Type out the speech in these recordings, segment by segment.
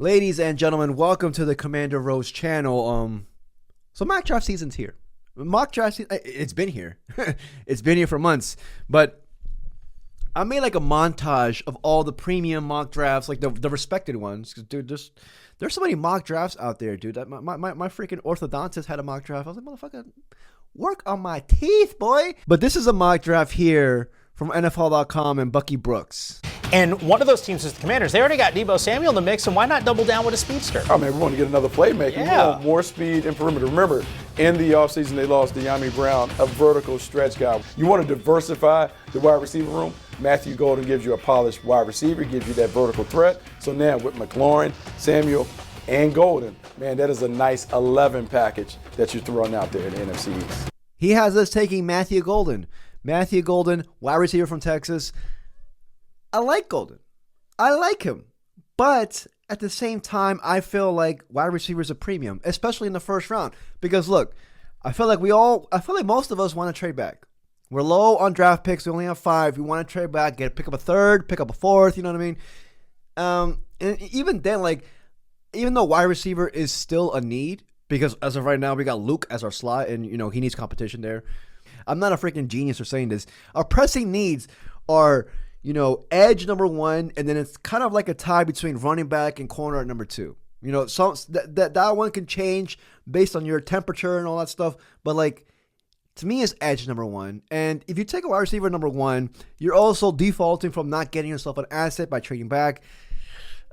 Ladies and gentlemen, welcome to the Commander Rose channel. So mock draft season's here. Mock draft season, it's been here. It's been here for months. But I made like a montage of all the premium mock drafts, like the respected ones. 'Cause, dude, there's so many mock drafts out there, dude. My freaking orthodontist had a mock draft. I was like, motherfucker, work on my teeth, boy. But this is a mock draft here from NFL.com and Bucky Brooks. And one of those teams is the Commanders. They already got Deebo Samuel in the mix, and why not double down with a speedster? I mean, we want to get another playmaker. Yeah. We want more speed and perimeter. Remember, in the offseason, they lost De'Ami Brown, a vertical stretch guy. You want to diversify the wide receiver room? Matthew Golden gives you a polished wide receiver, gives you that vertical threat. So now with McLaurin, Samuel, and Golden, man, that is a nice 11 package that you're throwing out there in the NFC East. He has us taking Matthew Golden. Matthew Golden, wide receiver from Texas. I like Golden. I like him. But at the same time, I feel like wide receivers are premium, especially in the first round. Because look, I feel like most of us want to trade back. We're low on draft picks. We only have 5. We want to trade back, pick up a third, pick up a fourth, you know what I mean? And even then, like, even though wide receiver is still a need, because as of right now, we got Luke as our slot, and, you know, he needs competition there. I'm not a freaking genius for saying this. Our pressing needs are, you know, edge number 1, and then it's kind of like a tie between running back and corner at number 2. You know, so that one can change based on your temperature and all that stuff. But like, to me, it's edge number 1. And if you take a wide receiver number 1, you're also defaulting from not getting yourself an asset by trading back.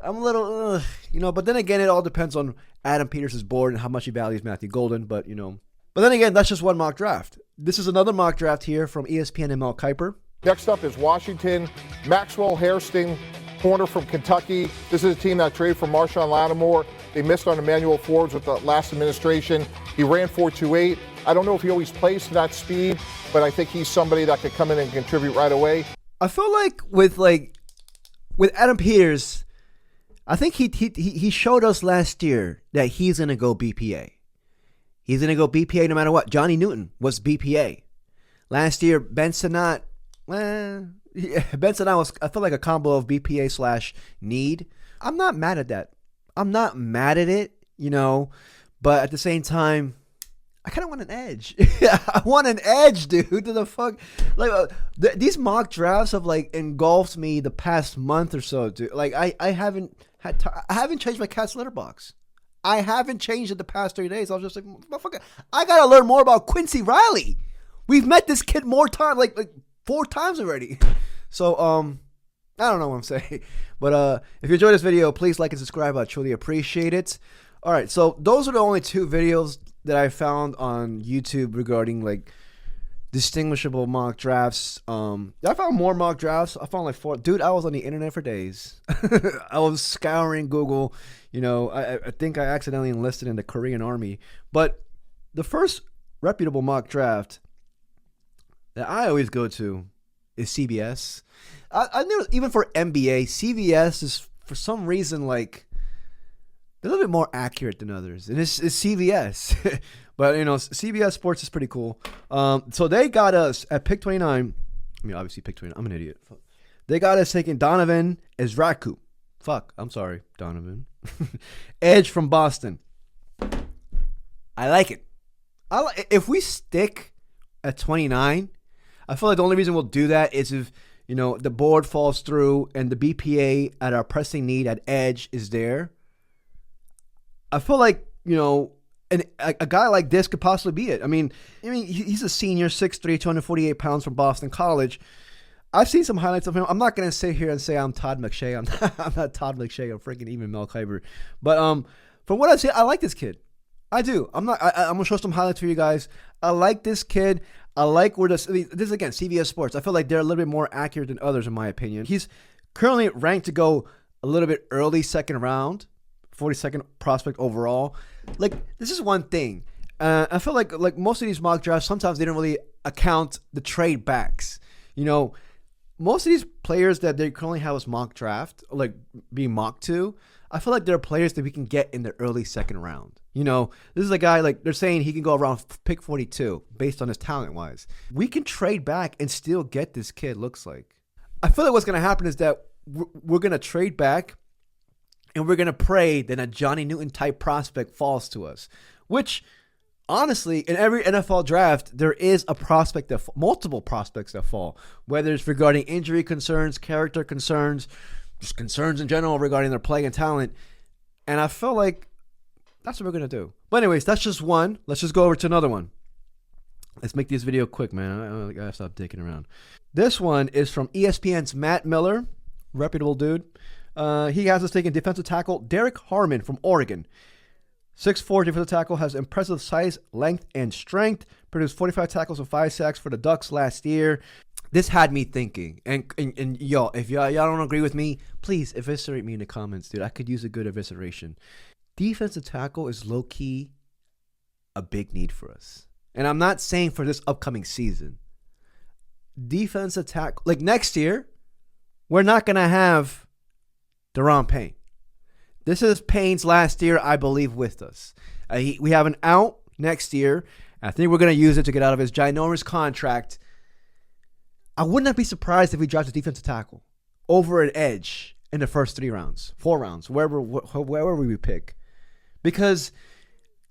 I'm a little, you know, but then again, it all depends on Adam Peters' board and how much he values Matthew Golden. But, you know, but then again, that's just one mock draft. This is another mock draft here from ESPN and Mel Kiper. Next up is Washington. Maxwell Hairston, corner from Kentucky. This is a team that traded for Marshawn Lattimore. They missed on Emmanuel Forbes with the last administration. He ran 4.28. I don't know if he always plays to that speed, but I think he's somebody that could come in and contribute right away. I feel like with Adam Peters, I think he showed us last year that he's gonna go BPA. He's gonna go BPA no matter what. Johnny Newton was BPA last year. Ben Sinnott. Ben Sinnott was, I feel like, a combo of BPA / need. I'm not mad at that. I'm not mad at it, you know, but at the same time, I kind of want an edge. I want an edge, dude. To the fuck, like these mock drafts have like engulfed me the past month or so, dude. Like I haven't changed my cat's litter box. I haven't changed it the past 3 days. I was just like, motherfucker, I gotta learn more about Quincy Riley. We've met this kid more times, like 4 times already. So, I don't know what I'm saying. But if you enjoyed this video, please like and subscribe. I truly appreciate it. All right, so those are the only 2 videos that I found on YouTube regarding like distinguishable mock drafts. I found more mock drafts. I found like 4. Dude, I was on the internet for days. I was scouring Google. You know, I think I accidentally enlisted in the Korean Army. But the first reputable mock draft that I always go to is CBS. I knew even for NBA, CBS is for some reason like they're a little bit more accurate than others, and it's CBS. But you know, CBS Sports is pretty cool. So they got us at pick 29. I mean, obviously pick 29. I'm an idiot. They got us taking Donovan Ezraku. I'm sorry, Donovan. Edge from Boston. I like it. If we stick at 29. I feel like the only reason we'll do that is if, you know, the board falls through and the BPA at our pressing need at edge is there. I feel like, you know, a guy like this could possibly be it. I mean, he's a senior, 6'3", 248 pounds from Boston College. I've seen some highlights of him. I'm not going to sit here and say I'm Todd McShay. I'm not Todd McShay. I'm freaking even Mel Kiper. But from what I've seen, I like this kid. I do. I'm going to show some highlights for you guys. I like this kid. I like where this is, again, CBS Sports. I feel like they're a little bit more accurate than others, in my opinion. He's currently ranked to go a little bit early second round, 42nd prospect overall. Like, this is one thing. I feel like most of these mock drafts, sometimes they don't really account the trade backs. You know, most of these players that they currently have as mock draft, like being mocked to, I feel like there are players that we can get in the early second round. You know, this is a guy, like, they're saying he can go around pick 42 based on his talent-wise. We can trade back and still get this kid, looks like. I feel like what's going to happen is that we're going to trade back and we're going to pray that a Johnny Newton type prospect falls to us, which honestly, in every NFL draft, there is a prospect multiple prospects that fall, whether it's regarding injury concerns, character concerns, just concerns in general regarding their play and talent. And I feel like that's what we're going to do. But anyways, that's just one. Let's just go over to another one. Let's make this video quick, man. I gotta stop dicking around. This one is from ESPN's Matt Miller, reputable dude. He has us taking defensive tackle Derek Harmon from Oregon. 6'4" defensive tackle, has impressive size, length, and strength. Produced 45 tackles and 5 sacks for the Ducks last year. This had me thinking. And y'all, if y'all don't agree with me, please eviscerate me in the comments, dude. I could use a good evisceration. Defensive tackle is low-key a big need for us. And I'm not saying for this upcoming season. Defensive tackle, like next year, we're not going to have Daron Payne. This is Payne's last year, I believe, with us. We have an out next year. I think we're going to use it to get out of his ginormous contract. I would not be surprised if we draft a defensive tackle over an edge in the first 4 rounds, wherever we pick. Because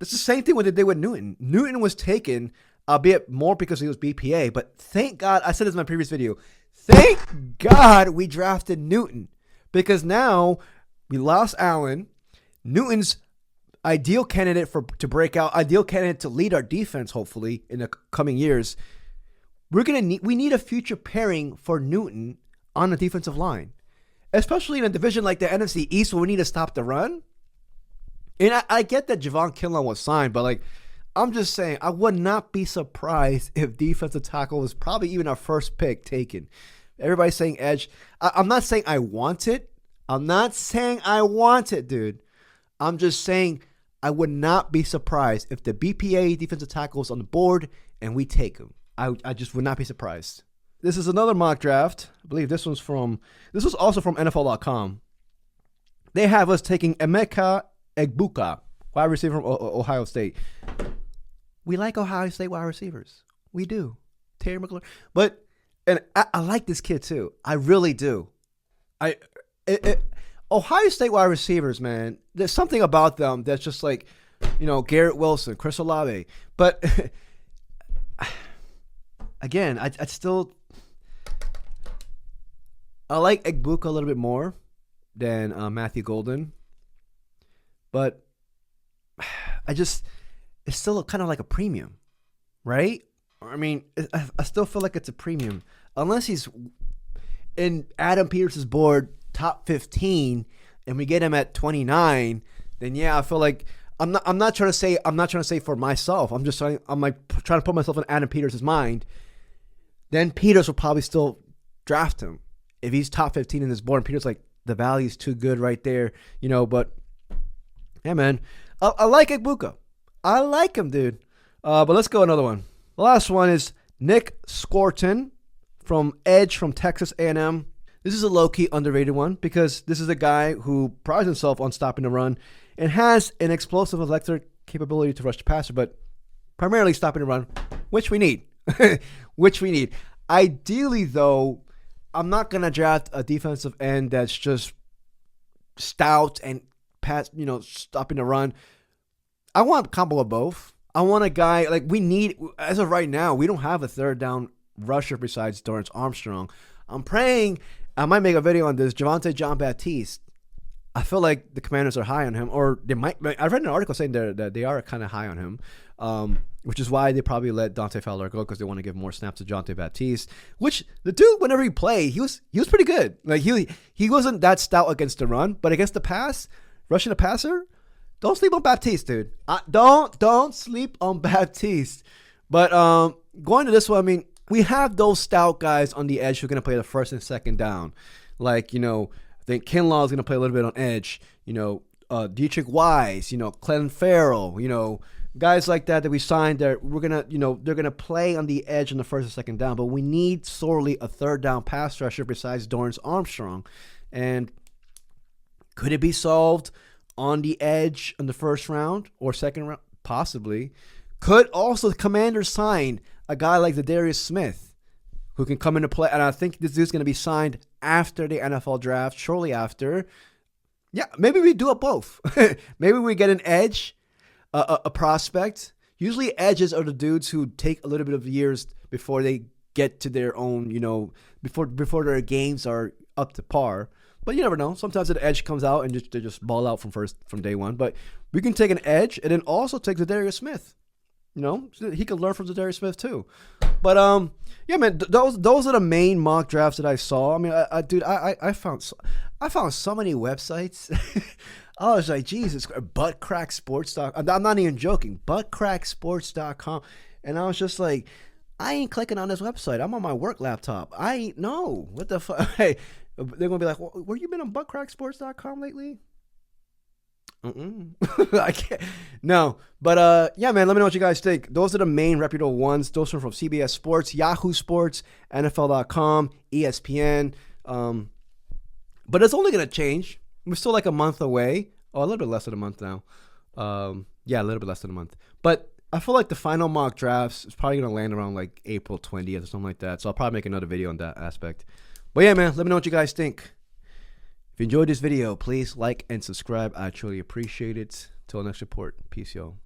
it's the same thing what they did with Newton. Newton was taken, albeit more because he was BPA, but thank God, I said this in my previous video, thank God we drafted Newton. Because now we lost Allen. Newton's ideal candidate to break out, ideal candidate to lead our defense, hopefully, in the coming years. We need a future pairing for Newton on the defensive line. Especially in a division like the NFC East where we need to stop the run. And I get that Javon Kinlaw was signed, but like, I'm just saying, I would not be surprised if defensive tackle was probably even our first pick taken. Everybody's saying edge. I'm not saying I want it. I'm not saying I want it, dude. I'm just saying I would not be surprised if the BPA defensive tackle is on the board and we take him. I just would not be surprised. This is another mock draft. I believe this was also from NFL.com. They have us taking Emeka Egbuka, wide receiver from Ohio State. We like Ohio State wide receivers. We do. Terry McLaurin. And I like this kid too. I really do. Ohio State wide receivers, man, there's something about them that's just like, Garrett Wilson, Chris Olave. But again, I like Egbuka a little bit more than Matthew Golden. But it's still kind of like a premium, right? I mean, I still feel like it's a premium. Unless he's in Adam Peters's board top 15 and we get him at 29, then yeah, I feel like I'm not trying to say for myself. I'm trying to put myself in Adam Peters's mind. Then Peters will probably still draft him if he's top 15 in this board. And Peters like, the value's too good right there, but yeah, man, I like Egbuka. I like him, dude. But let's go another one. The last one is Nick Scorton from Edge from Texas A&M. This is a low-key underrated one because this is a guy who prides himself on stopping the run and has an explosive electric capability to rush the passer, but primarily stopping the run, which we need. Ideally, though, I'm not going to draft a defensive end that's just stout and stopping the run. I want a combo of both. I want a guy like we need, as of right now, we don't have a third down rusher besides Dorrance Armstrong. I'm praying, I might make a video on this, Javonte Jean-Baptiste. I feel like the Commanders are high on him, or they might. I read an article saying that they are kind of high on him, which is why they probably let Dante Fowler go because they want to give more snaps to Jean-Baptiste. Which the dude, whenever he played, he was pretty good. Like he wasn't that stout against the run, but against the pass, rushing the passer, don't sleep on Baptiste, dude. Don't sleep on Baptiste. But going to this one, I mean, we have those stout guys on the edge who are going to play the first and second down. Like, I think Kinlaw is going to play a little bit on edge. Dietrich Wise, Clelin Ferrell, guys like that we signed that we're going to, they're going to play on the edge on the first and second down. But we need sorely a third down pass rusher besides Dorrance Armstrong. And could it be solved on the edge in the first round or second round? Possibly. Could also the Commanders sign a guy like Zadarius Smith who can come into play? And I think this dude's going to be signed after the NFL draft, shortly after. Yeah, maybe we do it both. Maybe we get an edge, a prospect. Usually edges are the dudes who take a little bit of years before they get to their own, before their games are up to par. But you never know. Sometimes an edge comes out and they just ball out from day one. But we can take an edge and then also take Zadarius Smith. He could learn from Zadarius Smith too. But yeah, man, those are the main mock drafts that I saw. I mean, I found so many websites. I was like, Jesus, buttcracksports.com. I'm not even joking. Buttcracksports.com. And I was just like, I ain't clicking on this website. I'm on my work laptop. I ain't know what the fuck. Hey, they're gonna be like, well, where you been on buttcracksports.com lately? I can't. No, but yeah, man. Let me know what you guys think. Those are the main reputable ones. Those are from CBS Sports, Yahoo Sports, NFL.com, ESPN. But it's only gonna change. We're still like a month away. Oh, a little bit less than a month now. Yeah, a little bit less than a month. But I feel like the final mock drafts is probably gonna land around like April 20th or something like that. So I'll probably make another video on that aspect. But yeah, man. Let me know what you guys think. If you enjoyed this video, please like and subscribe. I truly appreciate it. Till next report. Peace, y'all.